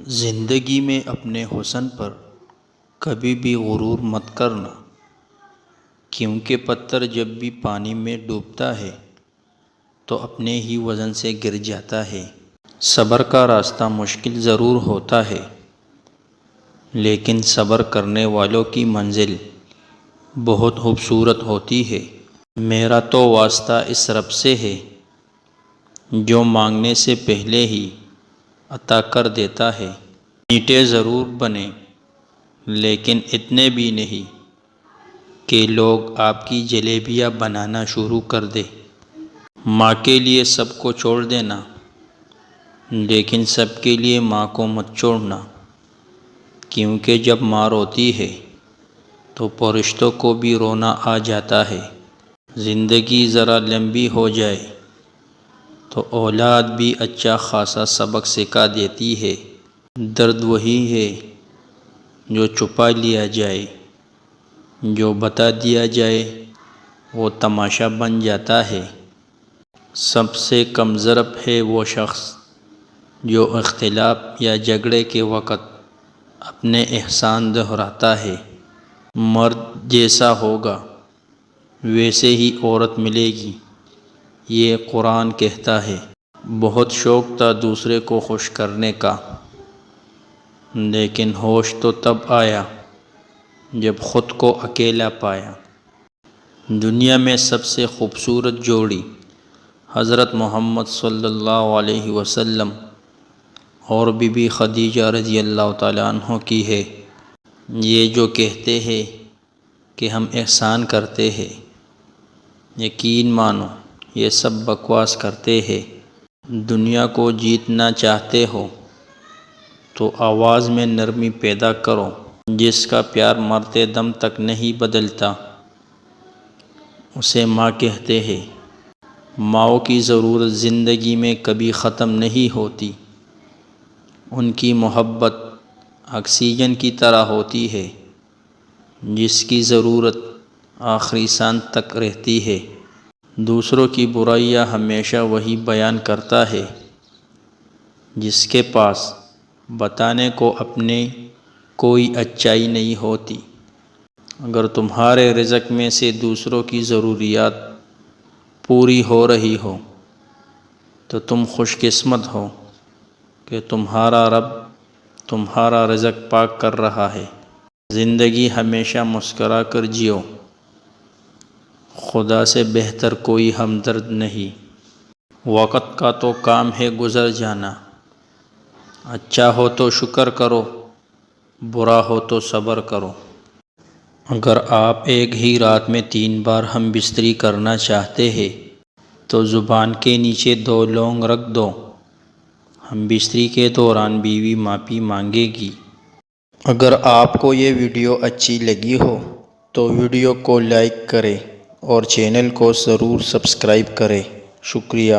زندگی میں اپنے حسن پر کبھی بھی غرور مت کرنا، کیونکہ پتھر جب بھی پانی میں ڈوبتا ہے تو اپنے ہی وزن سے گر جاتا ہے۔ صبر کا راستہ مشکل ضرور ہوتا ہے، لیکن صبر کرنے والوں کی منزل بہت خوبصورت ہوتی ہے۔ میرا تو واسطہ اس رب سے ہے جو مانگنے سے پہلے ہی عطا کر دیتا ہے۔ میٹھے ضرور بنیں لیکن اتنے بھی نہیں کہ لوگ آپ کی جلیبیاں بنانا شروع کر دیں۔ ماں کے لیے سب کو چھوڑ دینا، لیکن سب کے لیے ماں کو مت چھوڑنا، کیونکہ جب ماں روتی ہے تو فرشتوں کو بھی رونا آ جاتا ہے۔ زندگی ذرا لمبی ہو جائے تو اولاد بھی اچھا خاصا سبق سکھا دیتی ہے۔ درد وہی ہے جو چھپا لیا جائے، جو بتا دیا جائے وہ تماشا بن جاتا ہے۔ سب سے کم ضرب ہے وہ شخص جو اختلاف یا جھگڑے کے وقت اپنے احسان دہراتا ہے۔ مرد جیسا ہوگا ویسے ہی عورت ملے گی، یہ قرآن کہتا ہے۔ بہت شوق تھا دوسرے کو خوش کرنے کا، لیکن ہوش تو تب آیا جب خود کو اکیلا پایا۔ دنیا میں سب سے خوبصورت جوڑی حضرت محمد صلی اللہ علیہ وسلم اور بی بی خدیجہ رضی اللہ تعالیٰ عنہ کی ہے۔ یہ جو کہتے ہیں کہ ہم احسان کرتے ہیں، یقین مانو یہ سب بکواس کرتے ہیں۔ دنیا کو جیتنا چاہتے ہو تو آواز میں نرمی پیدا کرو۔ جس کا پیار مرتے دم تک نہیں بدلتا اسے ماں کہتے ہیں۔ ماؤں کی ضرورت زندگی میں کبھی ختم نہیں ہوتی، ان کی محبت آکسیجن کی طرح ہوتی ہے جس کی ضرورت آخری سانس تک رہتی ہے۔ دوسروں کی برائیاں ہمیشہ وہی بیان کرتا ہے جس کے پاس بتانے کو اپنے کوئی اچھائی نہیں ہوتی۔ اگر تمہارے رزق میں سے دوسروں کی ضروریات پوری ہو رہی ہو تو تم خوش قسمت ہو کہ تمہارا رب تمہارا رزق پاک کر رہا ہے۔ زندگی ہمیشہ مسکرا کر جیو، خدا سے بہتر کوئی ہمدرد نہیں۔ وقت کا تو کام ہے گزر جانا، اچھا ہو تو شکر کرو، برا ہو تو صبر کرو۔ اگر آپ ایک ہی رات میں 3 بار ہم بستری کرنا چاہتے ہیں تو زبان کے نیچے 2 لونگ رکھ دو۔ ہم بستری کے دوران بیوی معافی مانگے گی۔ اگر آپ کو یہ ویڈیو اچھی لگی ہو تو ویڈیو کو لائک کریں اور چینل کو ضرور سبسکرائب کریں۔ شکریہ۔